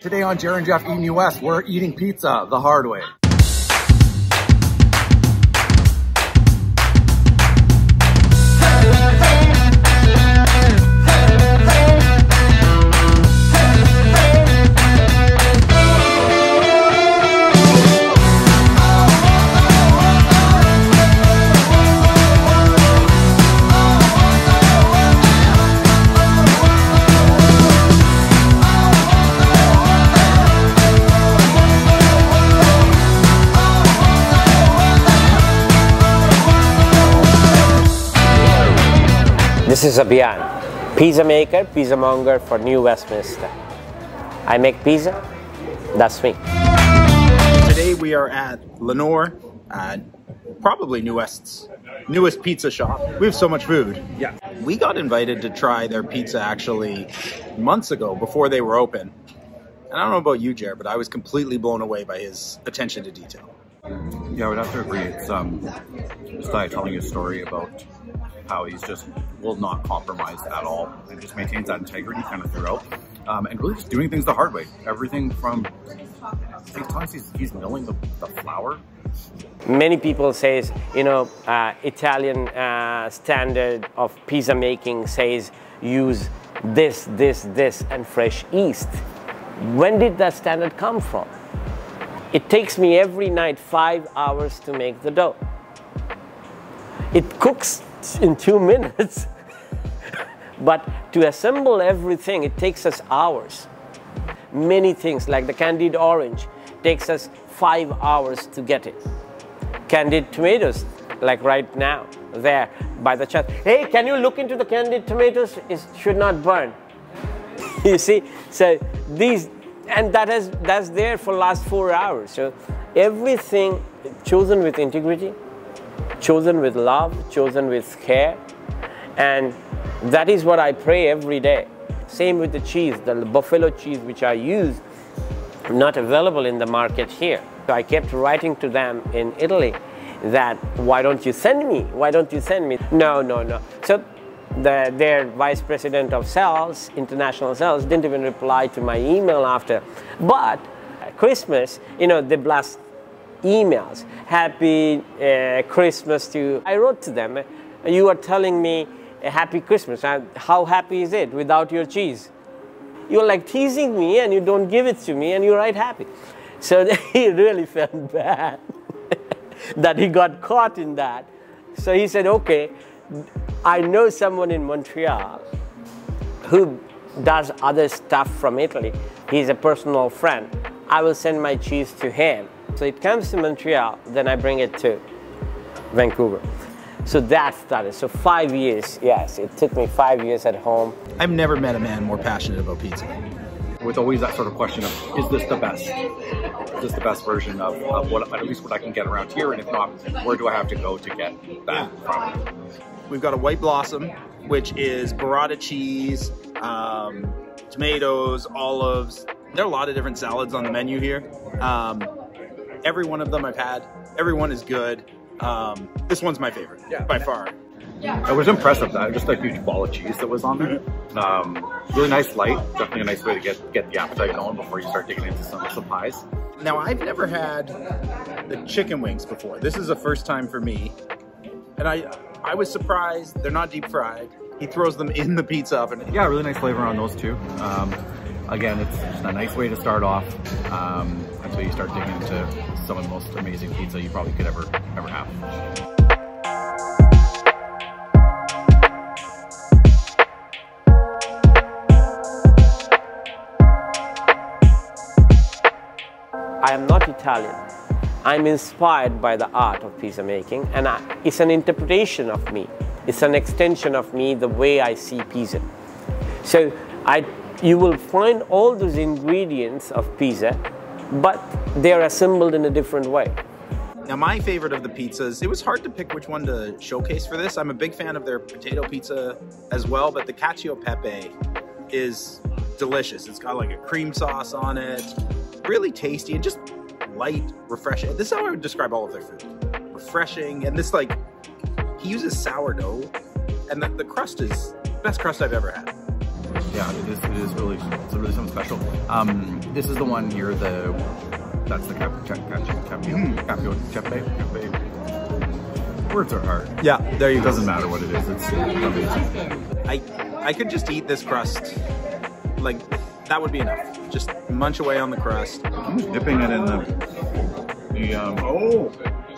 Today on Jared and Jeff Eating US, we're eating pizza the hard way. This is Abhiyan, pizza maker, pizza monger for New Westminster. I make pizza, that's me. Today we are at Lenore, probably New West's newest pizza shop. We have so much food. Yeah. We got invited to try their pizza actually months ago before they were open. And I don't know about you, Jared, but I was completely blown away by his attention to detail. Yeah, I would have to agree. It's this guy telling a story about how he's just will not compromise at all and just maintains that integrity kind of throughout, and really just doing things the hard way. Everything from sometimes he's milling the flour. Many people says, you know, Italian standard of pizza making says use this, and fresh yeast. When did that standard come from? It takes me every night 5 hours to make the dough. It cooks in 2 minutes, but to assemble everything, it takes us hours. Many things like the candied orange takes us 5 hours to get it. Candied tomatoes, like right now, there by the chest. Hey, can you look into the candied tomatoes? It should not burn. You see, so these, and that's there for last 4 hours. So everything chosen with integrity, chosen with love, chosen with care, and that is what I pray every day. Same with the cheese, the buffalo cheese which I use, not available in the market here. So I kept writing to them in Italy that, why don't you send me? Why don't you send me? No. So their vice president of sales, international sales, didn't even reply to my email after. But Christmas, you know, they blast emails. Happy Christmas to you. I wrote to them, you are telling me a happy Christmas. How happy is it without your cheese? You're like teasing me and you don't give it to me and you write happy. So he really felt bad that he got caught in that. So he said, okay, I know someone in Montreal who does other stuff from Italy. He's a personal friend. I will send my cheese to him. So it comes to Montreal, then I bring it to Vancouver. So that started. So 5 years, yes, it took me 5 years at home. I've never met a man more passionate about pizza. With always that sort of question of, is this the best? Is this the best version of what, at least what I can get around here? And if not, where do I have to go to get that from? We've got a white blossom, which is burrata cheese, tomatoes, olives. There are a lot of different salads on the menu here. Every one of them I've had. Every one is good. This one's my favorite, by far. It was impressive, that just a huge ball of cheese that was on there. Really nice light, definitely a nice way to get the appetite going before you start digging into some pies. Now, I've never had the chicken wings before. This is the first time for me. And I was surprised. They're not deep fried. He throws them in the pizza oven. Yeah, really nice flavor on those too. Again, it's just a nice way to start off until you start digging into some of the most amazing pizza you probably could ever have. I am not Italian. I'm inspired by the art of pizza making, and it's an interpretation of me. It's an extension of me, the way I see pizza. So you will find all those ingredients of pizza, but they're assembled in a different way. Now, my favorite of the pizzas, it was hard to pick which one to showcase for this. I'm a big fan of their potato pizza as well, but the cacio pepe is delicious. It's got like a cream sauce on it, really tasty and just light, refreshing. This is how I would describe all of their food. Refreshing, and this, like, he uses sourdough, and the crust is the best crust I've ever had. Yeah, it is really, it's really something special. This is the one here, that's the Cacio Chepe. Words are hard. Yeah, there you It go. doesn't matter what it is, it's amazing. I could just eat this crust, like, that would be enough. Just munch away on the crust. I'm just dipping it in the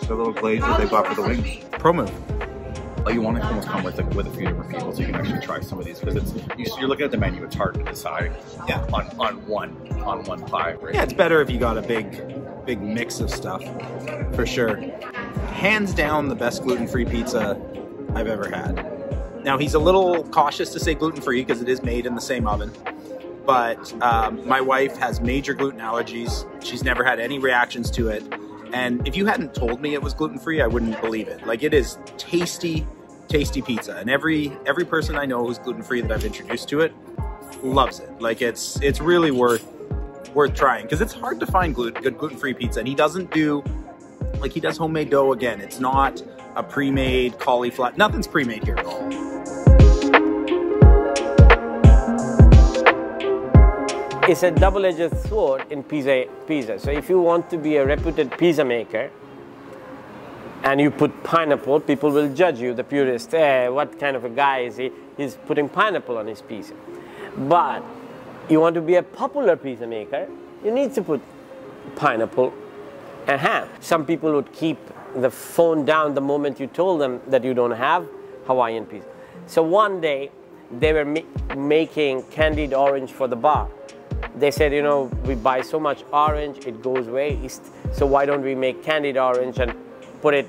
little glaze that they bought for the wings. Pro move. Like, you want to almost come with a few different people so you can actually try some of these, because you're looking at the menu, it's hard to decide. Yeah. on one pie, right? Yeah, it's better if you got a big mix of stuff, for sure. Hands down the best gluten-free pizza I've ever had. Now, he's a little cautious to say gluten-free because it is made in the same oven. But my wife has major gluten allergies. She's never had any reactions to it. And if you hadn't told me it was gluten-free, I wouldn't believe it. Like, it is tasty, tasty pizza. And every person I know who's gluten-free that I've introduced to it loves it. Like, it's really worth trying, because it's hard to find good gluten-free pizza. And he doesn't do, like, he does homemade dough again. It's not a pre-made cauliflower. Nothing's pre-made here at all. It's a double-edged sword in pizza. So if you want to be a reputed pizza maker and you put pineapple, people will judge you, the purist. What kind of a guy is he? He's putting pineapple on his pizza. But you want to be a popular pizza maker, you need to put pineapple and ham. Some people would keep the phone down the moment you told them that you don't have Hawaiian pizza. So one day they were making candied orange for the bar. They said, you know, we buy so much orange, it goes waste. So why don't we make candied orange and put it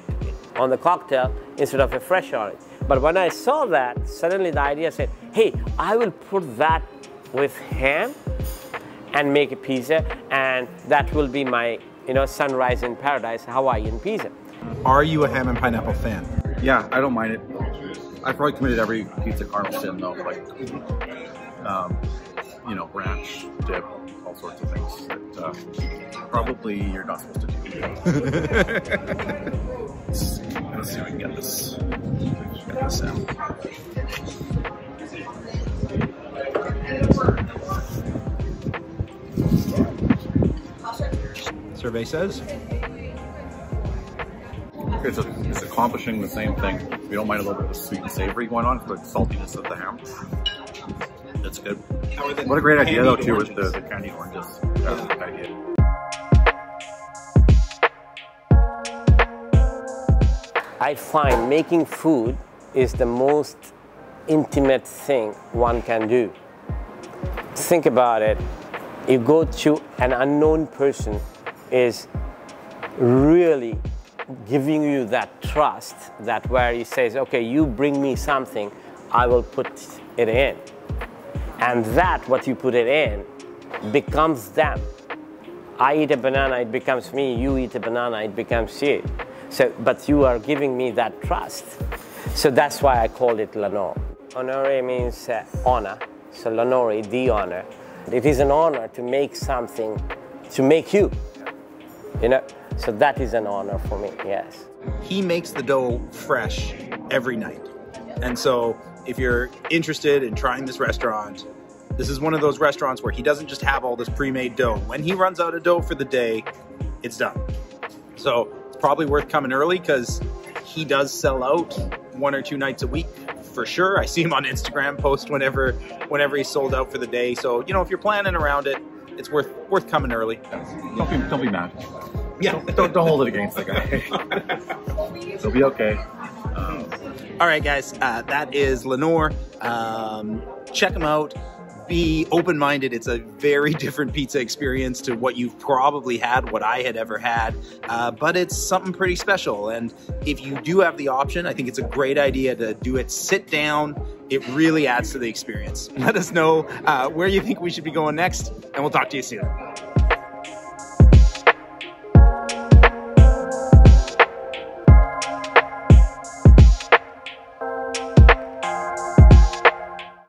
on the cocktail instead of a fresh orange? But when I saw that, suddenly the idea said, hey, I will put that with ham and make a pizza, and that will be my, you know, sunrise in paradise Hawaiian pizza. Are you a ham and pineapple fan? Yeah, I don't mind it. I probably committed every pizza cardinal sin though, like, you know, ranch, dip, all sorts of things that probably you're not supposed to do. Let's see if I can get this in. Survey says. It's accomplishing the same thing. We don't mind a little bit of sweet and savory going on for the saltiness of the ham. It's good. What a great idea though too with the candied oranges. That was a good idea. I find making food is the most intimate thing one can do. Think about it. You go to an unknown person is really giving you that trust, that where he says, okay, you bring me something, I will put it in. And that, what you put it in, becomes them. I eat a banana, it becomes me. You eat a banana, it becomes you. So, but you are giving me that trust. So that's why I called it L'Honore. Honore means honor. So L'Honore, the honor. It is an honor to make something, to make you. You know, so that is an honor for me, yes. He makes the dough fresh every night. And so if you're interested in trying this restaurant, this is one of those restaurants where he doesn't just have all this pre-made dough. When he runs out of dough for the day, it's done. So it's probably worth coming early because he does sell out 1 or 2 nights a week for sure. I see him on Instagram post whenever he's sold out for the day. So, you know, if you're planning around it, it's worth coming early. Don't be mad. Yeah. Don't hold it against the guy. It'll be okay. All right, guys, that is L'Honore. Check them out. Be open-minded. It's a very different pizza experience to what you've probably had, what I had ever had, but it's something pretty special. And if you do have the option, I think it's a great idea to do it sit down. It really adds to the experience. Let us know where you think we should be going next, and we'll talk to you soon.